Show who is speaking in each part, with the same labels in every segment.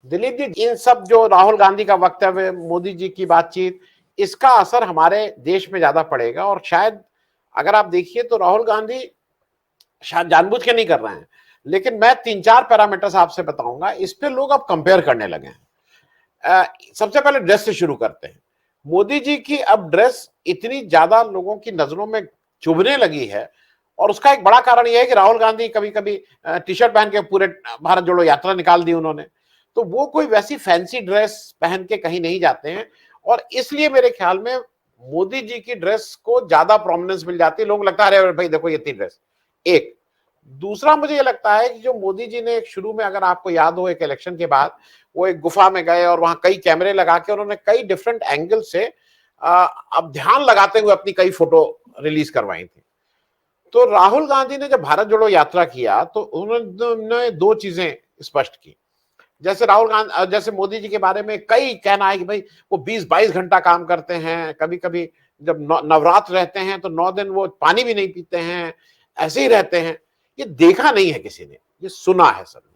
Speaker 1: दिलीप जी, इन सब जो राहुल गांधी का वक्तव्य, मोदी जी की बातचीत, इसका असर हमारे देश में ज्यादा पड़ेगा। और शायद अगर आप देखिए तो राहुल गांधी शायद जानबूझ के नहीं कर रहे हैं, लेकिन मैं 3-4 पैरामीटर्स आपसे बताऊंगा, इस पे लोग अब कंपेयर करने लगे हैं। सबसे पहले ड्रेस से शुरू करते हैं। मोदी जी की अब ड्रेस इतनी ज्यादा लोगों की नजरों में चुभने लगी है, और उसका एक बड़ा कारण यह है कि राहुल गांधी कभी कभी टी शर्ट पहन के पूरे भारत जोड़ो यात्रा निकाल दी उन्होंने, तो वो कोई वैसी फैंसी ड्रेस पहन के कहीं नहीं जाते हैं, और इसलिए मेरे ख्याल में मोदी जी की ड्रेस को ज्यादा प्रोमिनेंस मिल जाती है। लोग लगता है अरे भाई देखो ये इतनी ड्रेस। एक दूसरा मुझे ये लगता है कि जो मोदी जी ने शुरू में, अगर आपको याद हो, एक इलेक्शन के बाद वो एक गुफा में गए और वहां कई कैमरे लगा के उन्होंने कई डिफरेंट एंगल से अब ध्यान लगाते हुए अपनी कई फोटो रिलीज करवाई थी। तो राहुल गांधी ने जब भारत जोड़ो यात्रा किया तो उन्होंने दो चीजें स्पष्ट की। जैसे राहुल गांधी, जैसे मोदी जी के बारे में कई कहना है कि भाई वो 20-22 घंटा काम करते हैं, कभी कभी जब नवरात्र रहते हैं तो 9 दिन वो पानी भी नहीं पीते हैं, ऐसे ही रहते हैं। ये देखा नहीं है किसी ने, ये सुना है सबने।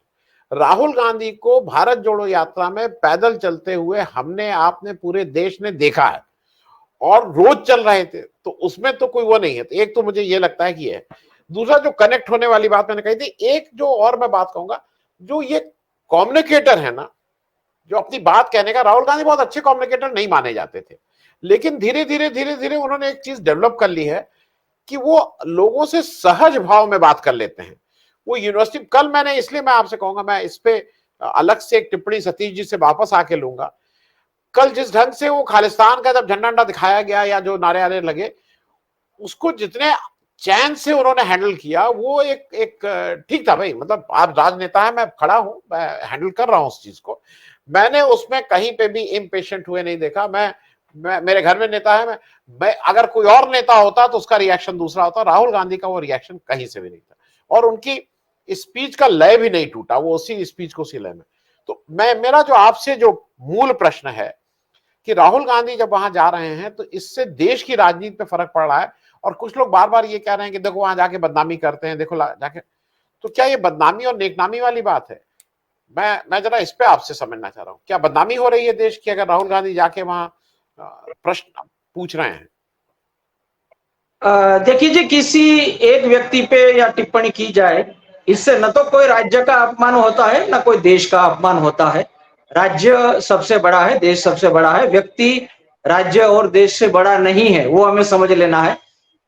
Speaker 1: राहुल गांधी को भारत जोड़ो यात्रा में पैदल चलते हुए हमने, आपने, पूरे देश ने देखा है, और रोज चल रहे थे, तो उसमें तो कोई वो नहीं है। तो एक तो मुझे ये लगता है कि है। दूसरा, जो कनेक्ट होने वाली बात मैंने कही थी, एक जो और मैं बात कहूंगा, जो ये कम्युनिकेटर है ना, जो अपनी बात कहने का, राहुल गांधी बहुत अच्छे कम्युनिकेटर नहीं माने जाते थे, लेकिन धीरे धीरे उन्होंने एक चीज डेवलप कर ली है कि वो लोगों से सहज भाव में बात कर लेते हैं। वो यूनिवर्सिटी, कल मैंने, इसलिए मैं आपसे कहूंगा, मैं इस पे अलग से एक टिप्पणी सतीश जी से वापस आके लूंगा। कल जिस ढंग से वो खालिस्तान का जब झंडा अंडा दिखाया गया या जो नारे आने लगे, उसको जितने चैन से उन्होंने हैंडल किया, वो एक ठीक था भाई। मतलब आप राजनेता है, मैं खड़ा हूं, मैं हैंडल कर रहा हूं उस चीज को। मैंने उसमें कहीं पे भी इम्पेशेंट हुए नहीं देखा। मैं मेरे घर में नेता है, मैं अगर कोई और नेता होता तो उसका रिएक्शन दूसरा होता। राहुल गांधी का वो रिएक्शन कहीं से भी नहीं था, और उनकी स्पीच का लय भी नहीं टूटा, वो उसी स्पीच को उसी लय में। तो मेरा जो आपसे जो मूल प्रश्न है कि राहुल गांधी जब वहां जा रहे हैं तो इससे देश की राजनीति पे फर्क पड़ रहा है। और कुछ लोग बार बार ये कह रहे हैं कि देखो वहां जाके बदनामी करते हैं, देखो जाके, तो क्या ये बदनामी और नेकनामी वाली बात है? मैं जरा इस पे आपसे समझना चाह रहा हूँ, क्या बदनामी हो रही है देश की अगर राहुल गांधी जाके वहां प्रश्न पूछ रहे हैं?
Speaker 2: देखिए जी, किसी एक व्यक्ति पे या टिप्पणी की जाए, इससे न तो कोई राज्य का अपमान होता है, न कोई देश का अपमान होता है। राज्य सबसे बड़ा है, देश सबसे बड़ा है, व्यक्ति राज्य और देश से बड़ा नहीं है, वो हमें समझ लेना है।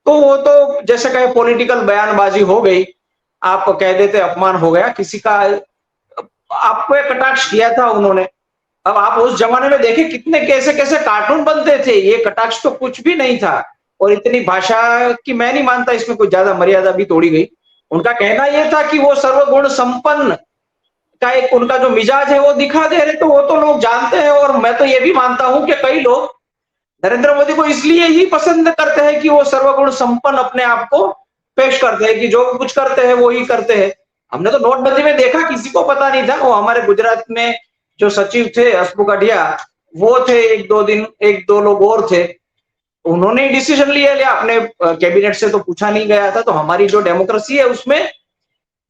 Speaker 2: तो वो तो जैसे कहे पॉलिटिकल बयानबाजी हो गई, आप कह देते अपमान हो गया किसी का, आपको एक कटाक्ष किया था उन्होंने। अब आप उस जमाने में देखें कितने कैसे कैसे कार्टून बनते थे, ये कटाक्ष तो कुछ भी नहीं था। और इतनी भाषा की मैं नहीं मानता इसमें कोई ज्यादा मर्यादा भी तोड़ी गई। उनका कहना यह था कि वो सर्वगुण संपन्न का एक उनका जो मिजाज है वो दिखा दे रहे, तो वो तो लोग जानते हैं। और मैं तो ये भी मानता हूं कि कई लोग नरेंद्र मोदी को इसलिए ही पसंद करते हैं कि वो सर्वगुण संपन्न अपने आप को पेश करते हैं, कि जो कुछ करते हैं वो ही करते हैं। हमने तो नोटबंदी में देखा, किसी को पता नहीं था। वो हमारे गुजरात में जो सचिव थे हसमुख अढ़िया, वो थे, एक दो लोग और थे, उन्होंने डिसीजन लिया अपने कैबिनेट से, तो पूछा नहीं गया था। तो हमारी जो डेमोक्रेसी है उसमें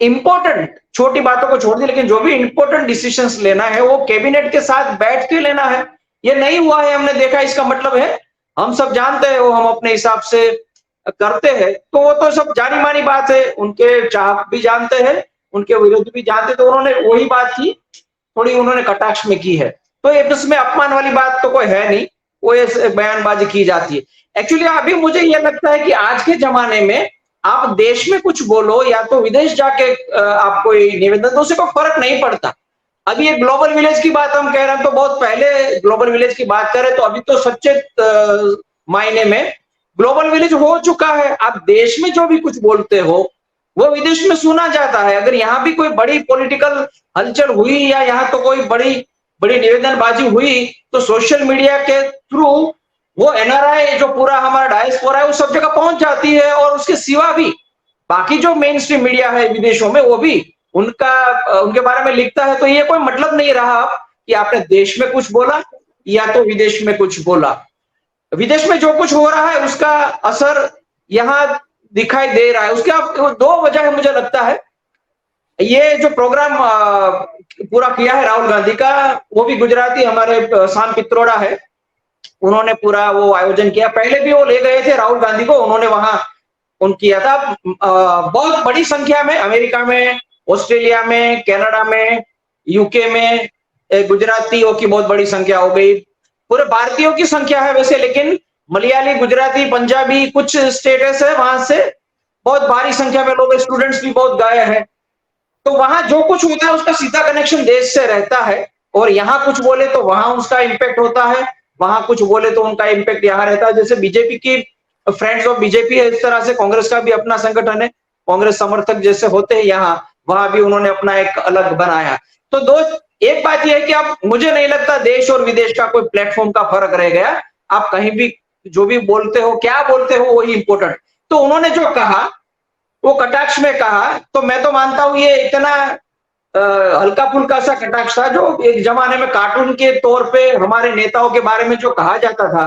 Speaker 2: इंपॉर्टेंट छोटी बातों को छोड़ दी, लेकिन जो भी इंपॉर्टेंट डिसीजंस लेना है वो कैबिनेट के साथ बैठ के लेना है। ये नहीं हुआ है, हमने देखा। इसका मतलब है हम सब जानते हैं, वो हम अपने हिसाब से करते हैं, तो वो तो सब जानी मानी बात है। उनके चाहक भी जानते हैं, उनके विरोधी भी जानते, तो उन्होंने वही बात की, थोड़ी उन्होंने कटाक्ष में की है। तो ये इसमें अपमान वाली बात तो कोई है नहीं, वो ये बयानबाजी की जाती है। एक्चुअली अभी मुझे ये लगता है कि आज के जमाने में आप देश में कुछ बोलो या तो विदेश जाके आप कोई निवेदन, तो उससे कोई फर्क नहीं पड़ता। अभी ये ग्लोबल विलेज की बात हम कह रहे हैं, तो बहुत पहले ग्लोबल विलेज की बात करें तो अभी तो सच्चे मायने में ग्लोबल विलेज हो चुका है। आप देश में जो भी कुछ बोलते हो वो विदेश में सुना जाता है। अगर यहाँ भी कोई बड़ी पॉलिटिकल हलचल हुई या यहाँ तो कोई बड़ी बड़ी निवेदनबाजी हुई, तो सोशल मीडिया के थ्रू वो एनआरआई जो पूरा हमारा डायस्पोरा है वो सब जगह पहुंच जाती है। और उसके सिवा भी बाकी जो मेन स्ट्रीम मीडिया है विदेशों में, वो भी उनके बारे में लिखता है। तो ये कोई मतलब नहीं रहा कि आपने देश में कुछ बोला या तो विदेश में कुछ बोला। विदेश में जो कुछ हो रहा है उसका असर यहाँ दिखाई दे रहा है। उसके दो वजह मुझे लगता है। ये जो प्रोग्राम पूरा किया है राहुल गांधी का। वो भी गुजराती, हमारे शाम पित्रोड़ा है, उन्होंने पूरा वो आयोजन किया। पहले भी वो ले गए थे राहुल गांधी को, उन्होंने वहां उन किया था। बहुत बड़ी संख्या में अमेरिका में, ऑस्ट्रेलिया में, कनाडा में, यूके में गुजरातियों की बहुत बड़ी संख्या हो गई। पूरे भारतीयों की संख्या है वैसे, लेकिन मलयाली, गुजराती, पंजाबी कुछ स्टेटस है वहां से बहुत भारी संख्या में लोग, स्टूडेंट्स भी बहुत गए हैं। तो वहां जो कुछ होता है उसका सीधा कनेक्शन देश से रहता है, और यहाँ कुछ बोले तो वहां उसका इम्पैक्ट होता है, वहां कुछ बोले तो उनका इम्पैक्ट यहाँ रहता है। जैसे बीजेपी की फ्रेंड्स ऑफ बीजेपी है, इस तरह से कांग्रेस का भी अपना संगठन है, कांग्रेस समर्थक जैसे होते हैं यहाँ, वहां भी उन्होंने अपना एक अलग बनाया। तो दो, एक बात यह है कि आप, मुझे नहीं लगता देश और विदेश का कोई प्लेटफॉर्म का फर्क रह गया। आप कहीं भी जो भी बोलते हो, क्या बोलते हो, वही इंपॉर्टेंट। तो उन्होंने जो कहा वो कटाक्ष में कहा, तो मैं तो मानता हूं ये इतना हल्का फुल्का सा कटाक्ष था, जो एक जमाने में कार्टून के तौर पे हमारे नेताओं के बारे में जो कहा जाता था,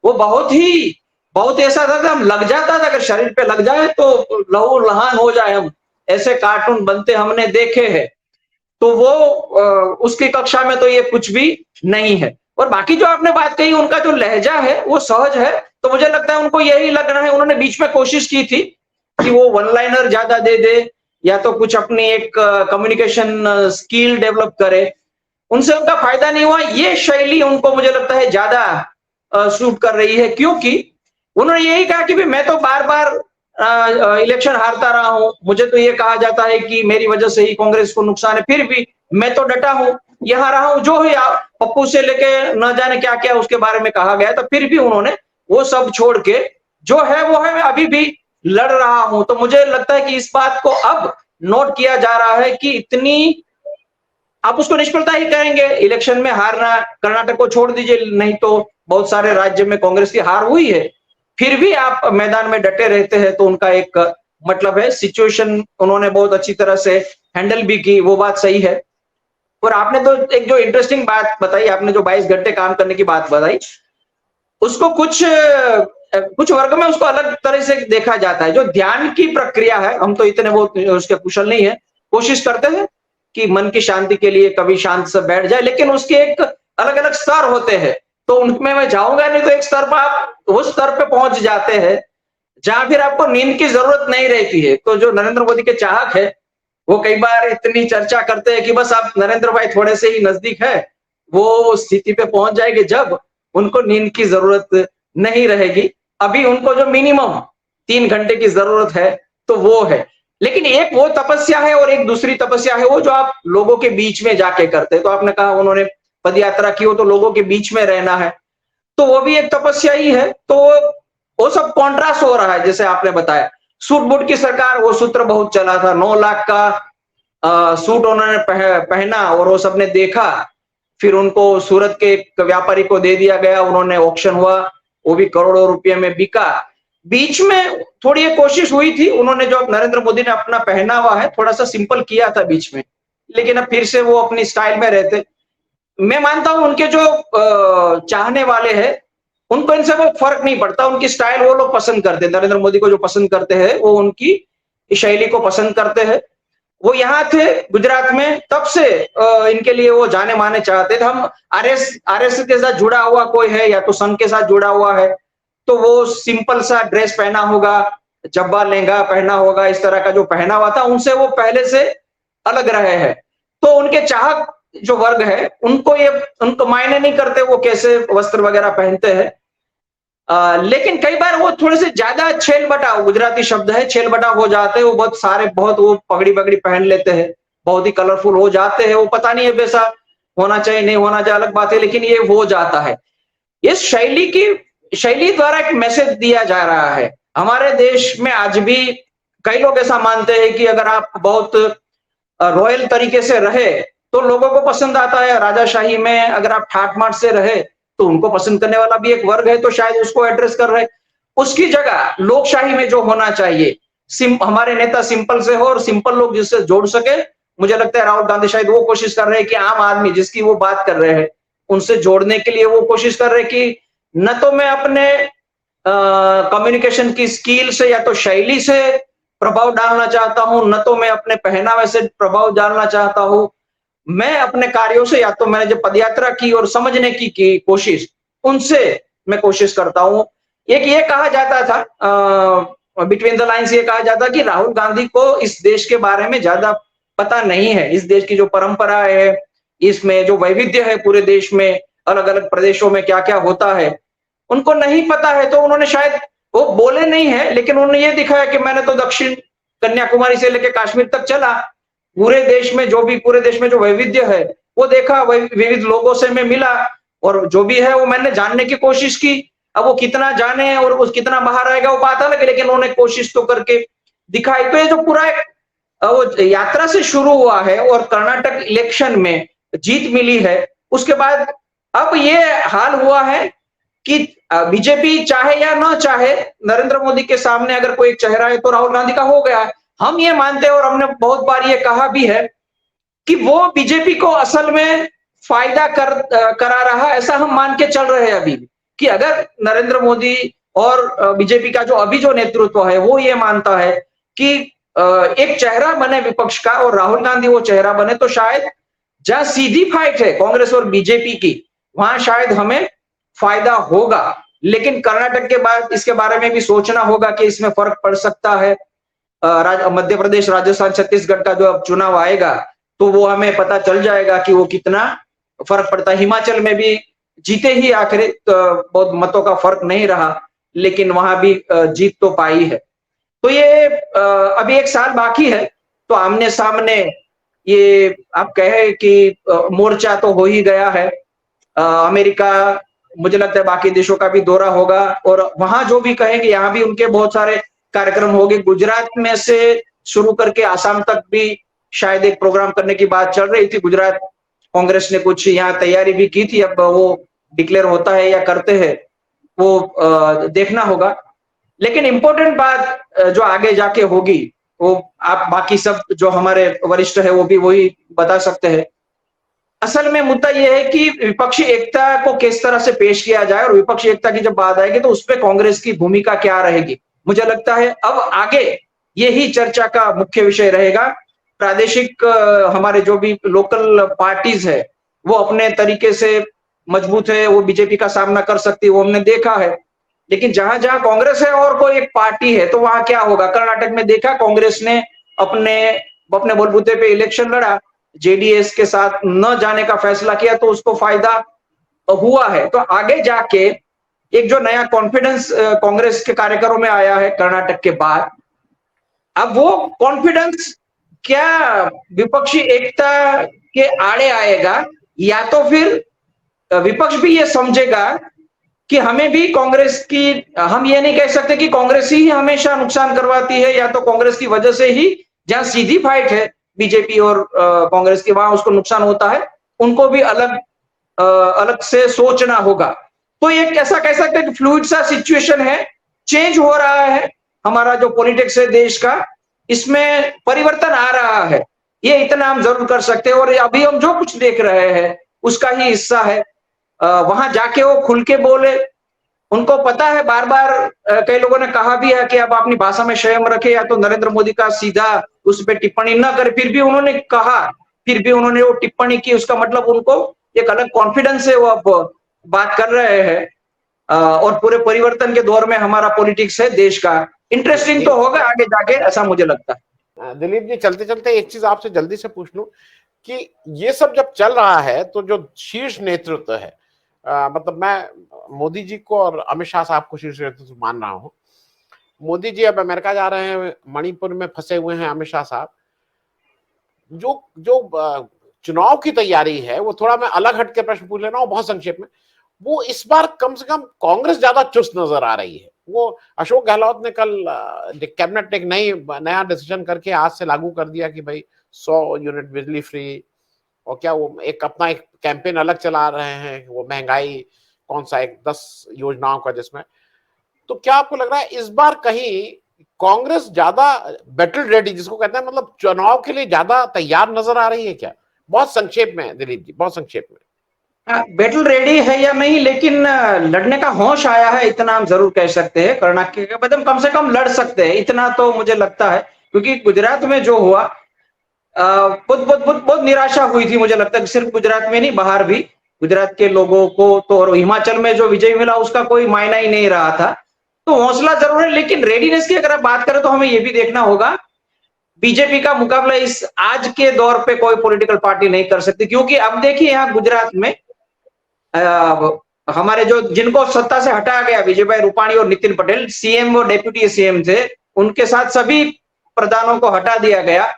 Speaker 2: वो बहुत ऐसा था कि हम लग जाता था, अगर शरीर पे लग जाए तो लहू लहान हो जाए, हम ऐसे कार्टून बनते हमने देखे हैं। तो वो उसकी कक्षा में तो ये कुछ भी नहीं है। और बाकी जो आपने बात कही, उनका जो लहजा है वो सहज है, तो मुझे लगता है उनको यही लग रहा है। उन्होंने बीच में कोशिश की थी कि वो वन लाइनर ज्यादा दे दे, या तो कुछ अपनी एक कम्युनिकेशन स्किल डेवलप करे, उनसे उनका फायदा नहीं हुआ। ये शैली उनको मुझे लगता है ज्यादा सूट कर रही है, क्योंकि उन्होंने यही कहा कि मैं तो बार बार इलेक्शन हारता रहा हूं, मुझे तो ये कहा जाता है कि मेरी वजह से ही कांग्रेस को नुकसान है, फिर भी मैं तो डटा हूं, यहाँ रहा हूं। जो है पप्पू से लेके न जाने क्या क्या उसके बारे में कहा गया, तो फिर भी उन्होंने वो सब छोड़ के जो है वो है, मैं अभी भी लड़ रहा हूं। तो मुझे लगता है कि इस बात को अब नोट किया जा रहा है कि इतनी, आप उसको निष्फलता ही कहेंगे, इलेक्शन में हारना, कर्नाटक को छोड़ दीजिए, नहीं तो बहुत सारे राज्य में कांग्रेस की हार हुई है, फिर भी आप मैदान में डटे रहते हैं, तो उनका एक मतलब है। सिचुएशन उन्होंने बहुत अच्छी तरह से हैंडल भी की, वो बात सही है। और आपने तो एक जो इंटरेस्टिंग बात बताई, आपने जो 22 घंटे काम करने की बात बताई, उसको कुछ वर्ग में उसको अलग तरह से देखा जाता है। जो ध्यान की प्रक्रिया है, हम तो इतने वो उसके कुशल नहीं है, कोशिश करते हैं कि मन की शांति के लिए कभी शांत से बैठ जाए, लेकिन उसके एक अलग अलग स्तर होते हैं। तो उनमें मैं जाऊंगा नहीं, तो एक स्तर पर आप उस स्तर पे पहुंच जाते हैं जहां फिर आपको नींद की जरूरत नहीं रहती है। तो जो नरेंद्र मोदी के चाहक है, वो कई बार इतनी चर्चा करते हैं कि बस आप नरेंद्र भाई थोड़े से ही नजदीक है, वो स्थिति पे पहुंच जाएंगे जब उनको नींद की जरूरत नहीं रहेगी। अभी उनको जो मिनिमम 3 घंटे की जरूरत है, तो वो है। लेकिन एक वो तपस्या है और एक दूसरी तपस्या है, वो जो आप लोगों के बीच में जाके करते हैं। तो आपने कहा उन्होंने पद यात्रा की हो, तो लोगों के बीच में रहना है, तो वो भी एक तपस्या ही है। तो वो सब कॉन्ट्रास्ट हो रहा है, जैसे आपने बताया। सूट बूट की सरकार, वो सूत्र बहुत चला था, 9 लाख का सूट उन्होंने पहना और वो सबने देखा, फिर उनको सूरत के एक व्यापारी को दे दिया गया, उन्होंने ऑक्शन हुआ, वो भी करोड़ों रुपए में बिका। बीच में थोड़ी ये कोशिश हुई थी, उन्होंने जो नरेंद्र मोदी ने अपना पहनावा है थोड़ा सा सिंपल किया था बीच में, लेकिन अब फिर से वो अपनी स्टाइल में रहते। मैं मानता हूं उनके जो चाहने वाले हैं, उनको इनसे वो फर्क नहीं पड़ता, उनकी स्टाइल वो लोग पसंद करते हैं। नरेंद्र मोदी को जो पसंद करते हैं, वो उनकी शैली को पसंद करते हैं। वो यहाँ थे गुजरात में, तब से इनके लिए वो जाने माने चाहते थे। हम आरएस के साथ जुड़ा हुआ कोई है, या तो संघ के साथ जुड़ा हुआ है, तो वो सिंपल सा ड्रेस पहना होगा, जब्बा लहंगा पहना होगा, इस तरह का जो पहना हुआ था, उनसे वो पहले से अलग रहे हैं। तो उनके चाहक जो वर्ग है, उनको मायने नहीं करते वो कैसे वस्त्र वगैरह पहनते हैं। लेकिन कई बार वो थोड़े से ज्यादा छेल बटा, गुजराती शब्द है, छेल बटा हो जाते हैं। वो बहुत सारे, बहुत वो पगड़ी पगड़ी पहन लेते हैं, बहुत ही कलरफुल हो जाते हैं। वो पता नहीं है वैसा होना चाहिए नहीं होना चाहिए, अलग बात है, लेकिन ये हो जाता है। इस शैली द्वारा एक मैसेज दिया जा रहा है। हमारे देश में आज भी कई लोग ऐसा मानते हैं कि अगर आप बहुत रॉयल तरीके से रहे तो लोगों को पसंद आता है, राजाशाही में अगर आप ठाट माट से रहे तो उनको पसंद करने वाला भी एक वर्ग है, तो शायद उसको एड्रेस कर रहे। उसकी जगह लोकशाही में जो होना चाहिए, हमारे नेता सिंपल से हो और सिंपल लोग जिससे जोड़ सके। मुझे लगता है राहुल गांधी शायद वो कोशिश कर रहे हैं कि आम आदमी जिसकी वो बात कर रहे हैं, उनसे जोड़ने के लिए वो कोशिश कर रहे हैं कि न तो मैं अपने कम्युनिकेशन की स्किल से या तो शैली से प्रभाव डालना चाहता हूं, न तो मैं अपने पहनावे से प्रभाव डालना चाहता हूं, मैं अपने कार्यों से, या तो मैंने जो पदयात्रा की और समझने की कोशिश, उनसे मैं कोशिश करता हूं। एक ये कहा जाता था, बिटवीन द लाइन्स ये कहा जाता कि राहुल गांधी को इस देश के बारे में ज्यादा पता नहीं है, इस देश की जो परंपरा है, इसमें जो वैविध्य है पूरे देश में, अलग अलग प्रदेशों में क्या क्या होता है, उनको नहीं पता है। तो उन्होंने शायद, वो बोले नहीं है, लेकिन उन्होंने ये दिखाया कि मैंने तो दक्षिण कन्याकुमारी से लेकर कश्मीर तक चला, पूरे देश में जो वैविध्य है वो देखा, विविध लोगों से मैं मिला, और जो भी है वो मैंने जानने की कोशिश की। अब वो कितना जाने और उस कितना बाहर आएगा वो बात अलग है, लेकिन उन्होंने कोशिश तो करके दिखाई। तो ये जो पूरा एक वो यात्रा से शुरू हुआ है और कर्नाटक इलेक्शन में जीत मिली है, उसके बाद अब ये हाल हुआ है कि बीजेपी चाहे या ना चाहे, नरेंद्र मोदी के सामने अगर कोई एक चेहरा है तो राहुल गांधी का हो गया। हम ये मानते हैं और हमने बहुत बार ये कहा भी है कि वो बीजेपी को असल में फायदा करा रहा, ऐसा हम मान के चल रहे हैं अभी, कि अगर नरेंद्र मोदी और बीजेपी का जो अभी जो नेतृत्व है वो ये मानता है कि एक चेहरा बने विपक्ष का और राहुल गांधी वो चेहरा बने, तो शायद जहां सीधी फाइट है कांग्रेस और बीजेपी की, वहां शायद हमें फायदा होगा। लेकिन कर्नाटक के बाद इसके बारे में भी सोचना होगा कि इसमें फर्क पड़ सकता है। मध्य प्रदेश, राजस्थान, छत्तीसगढ़ का जो अब चुनाव आएगा तो वो हमें पता चल जाएगा कि वो कितना फर्क पड़ता है। हिमाचल में भी जीते ही आखिर, तो बहुत मतों का फर्क नहीं रहा, लेकिन वहां भी जीत तो पाई है। तो ये अभी 1 साल बाकी है, तो आमने सामने ये आप कहे कि मोर्चा तो हो ही गया है। अमेरिका, मुझे लगता है बाकी देशों का भी दौरा होगा और वहां जो भी कहेंगे, यहाँ भी उनके बहुत सारे कार्यक्रम होंगे। गुजरात में से शुरू करके आसाम तक भी शायद एक प्रोग्राम करने की बात चल रही थी। गुजरात कांग्रेस ने कुछ यहाँ तैयारी भी की थी, अब वो डिक्लेयर होता है या करते हैं वो देखना होगा। लेकिन इंपॉर्टेंट बात जो आगे जाके होगी, वो आप बाकी सब जो हमारे वरिष्ठ है वो भी वही बता सकते हैं। असल में मुद्दा यह है कि विपक्षी एकता को किस तरह से पेश किया जाए, और विपक्षी एकता की जब बात आएगी तो उसमें कांग्रेस की भूमिका क्या रहेगी। मुझे लगता है अब आगे यही चर्चा का मुख्य विषय रहेगा। प्रादेशिक हमारे जो भी लोकल पार्टीज है वो अपने तरीके से मजबूत है, वो बीजेपी का सामना कर सकती है, वो हमने देखा है। लेकिन जहां जहां कांग्रेस है और कोई एक पार्टी है तो वहां क्या होगा। कर्नाटक में देखा, कांग्रेस ने अपने अपने बलबूते पे इलेक्शन लड़ा, जेडीएस के साथ न जाने का फैसला किया, तो उसको फायदा हुआ है। तो आगे जाके एक जो नया कॉन्फिडेंस कांग्रेस के कार्यकर्ताओं में आया है कर्नाटक के बाद, अब वो कॉन्फिडेंस क्या विपक्षी एकता के आड़े आएगा, या तो फिर विपक्ष भी ये समझेगा कि हमें भी कांग्रेस की, हम ये नहीं कह सकते कि कांग्रेस ही हमेशा नुकसान करवाती है, या तो कांग्रेस की वजह से ही जहां सीधी फाइट है बीजेपी और कांग्रेस की, वहां उसको नुकसान होता है। उनको भी अलग से सोचना होगा। तो ये ऐसा कह सकते हैं कि फ्लूइड सा सिचुएशन है, चेंज हो रहा है हमारा जो पॉलिटिक्स है देश का, इसमें परिवर्तन आ रहा है, ये इतना हम जरूर कर सकते हैं। और अभी हम जो कुछ देख रहे हैं उसका ही हिस्सा है। वहां जाके वो खुल के बोले, उनको पता है, बार बार कई लोगों ने कहा भी है कि अब अपनी भाषा में संयम रखे, या तो नरेंद्र मोदी का सीधा उस पर टिप्पणी न करे। फिर भी उन्होंने कहा, फिर भी उन्होंने वो टिप्पणी की, उसका मतलब उनको एक अलग कॉन्फिडेंस है, वो अब बात कर रहे हैं। और पूरे परिवर्तन के दौर में हमारा पॉलिटिक्स है देश का, इंटरेस्टिंग तो होगा आगे जाके, ऐसा मुझे लगता है।
Speaker 1: दिलीप जी, चलते चलते एक चीज आपसे जल्दी से पूछ लूं कि ये सब जब चल रहा है तो जो शीर्ष नेतृत्व है, मतलब मैं मोदी जी को और अमित शाह साहब को शीर्ष नेतृत्व मान रहा हूं। मोदी जी अब अमेरिका जा रहे हैं, मणिपुर में फंसे हुए हैं अमित शाह साहब। जो जो चुनाव की तैयारी है, वो थोड़ा मैं अलग हट के प्रश्न पूछ ले रहा हूँ, बहुत संक्षेप में। वो इस बार कम से कम कांग्रेस ज्यादा चुस्त नजर आ रही है। वो अशोक गहलोत ने कल कैबिनेट एक नया डिसीजन करके आज से लागू कर दिया कि भाई 100 यूनिट बिजली फ्री, और क्या वो एक अपना एक कैंपेन अलग चला रहे हैं, वो महंगाई कौन सा एक 10 योजनाओं का, जिसमें तो क्या आपको लग रहा है इस बार कहीं कांग्रेस ज्यादा बैटल रेडी, जिसको कहते हैं, मतलब चुनाव के लिए ज्यादा तैयार नजर आ रही है क्या? बहुत संक्षेप में दिलीप जी, बहुत संक्षेप में।
Speaker 2: बैटल रेडी है या नहीं, लेकिन लड़ने का होश आया है, इतना हम जरूर कह सकते हैं। कर्नाटक के बाद हम कम से कम लड़ सकते हैं, इतना तो मुझे लगता है। क्योंकि गुजरात में जो हुआ, बहुत निराशा हुई थी। मुझे लगता है सिर्फ गुजरात में नहीं, बाहर भी गुजरात के लोगों को तो, और हिमाचल में जो विजय मिला उसका कोई मायना ही नहीं रहा था। तो हौसला जरूर है, लेकिन रेडीनेस की अगर आप बात करें तो हमें यह भी देखना होगा, बीजेपी का मुकाबला इस आज के दौर पे कोई पॉलिटिकल पार्टी नहीं कर सकती, क्योंकि अब देखिए यहाँ गुजरात में हमारे जो जिनको सत्ता से हटाया गया, विजय भाई रूपाणी और नितिन पटेल, सीएम और डेप्यूटी सीएम थे, उनके साथ सभी प्रधानों को हटा दिया गया।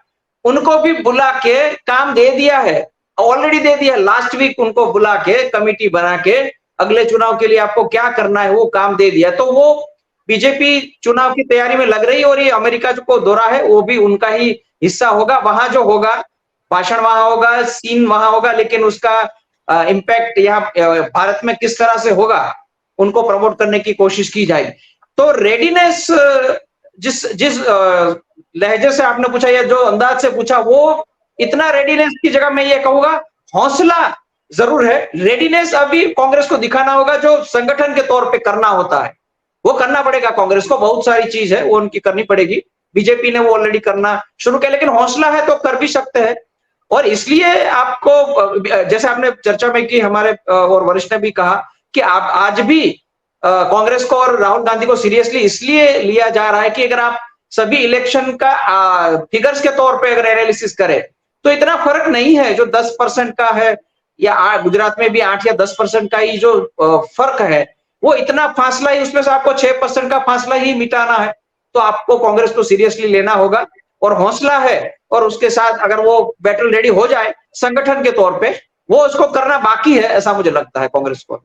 Speaker 2: उनको भी बुला के काम दे दिया है, ऑलरेडी दे दिया। लास्ट वीक उनको बुला के कमेटी बना के अगले चुनाव के लिए आपको क्या करना है वो काम दे दिया। तो वो बीजेपी चुनाव की तैयारी में लग रही है, और ये अमेरिका जो को दौरा है वो भी उनका ही हिस्सा होगा। वहां जो होगा, भाषण वहां होगा, सीन वहां होगा, लेकिन उसका इम्पैक्ट यहाँ भारत में किस तरह से होगा, उनको प्रमोट करने की कोशिश की जाएगी। तो रेडीनेस जिस जिस लहजे से आपने पूछा या जो अंदाज से पूछा, वो इतना रेडीनेस की जगह मैं ये कहूंगा हौसला जरूर है। रेडीनेस अभी कांग्रेस को दिखाना होगा, जो संगठन के तौर पे करना होता है वो करना पड़ेगा कांग्रेस को। बहुत सारी चीज है वो उनकी करनी पड़ेगी, बीजेपी ने वो ऑलरेडी करना शुरू किया, लेकिन हौसला है तो कर भी सकते हैं। और इसलिए आपको, जैसे आपने चर्चा में की, हमारे और वरिष्ठ ने भी कहा कि आप आज भी कांग्रेस को और राहुल गांधी को सीरियसली इसलिए लिया जा रहा है कि अगर आप सभी इलेक्शन का फिगर्स के तौर पे अगर एनालिसिस करें तो इतना फर्क नहीं है। जो 10% का है, या गुजरात में भी 8 या 10% का ही जो फर्क है, वो इतना फासला ही, उसमें से आपको 6% का फासला ही मिटाना है। तो आपको कांग्रेस को सीरियसली लेना होगा, और हौसला है, और उसके साथ अगर वो बैटल रेडी हो जाए संगठन के तौर पे, वो उसको करना बाकी है, ऐसा मुझे लगता है कांग्रेस को।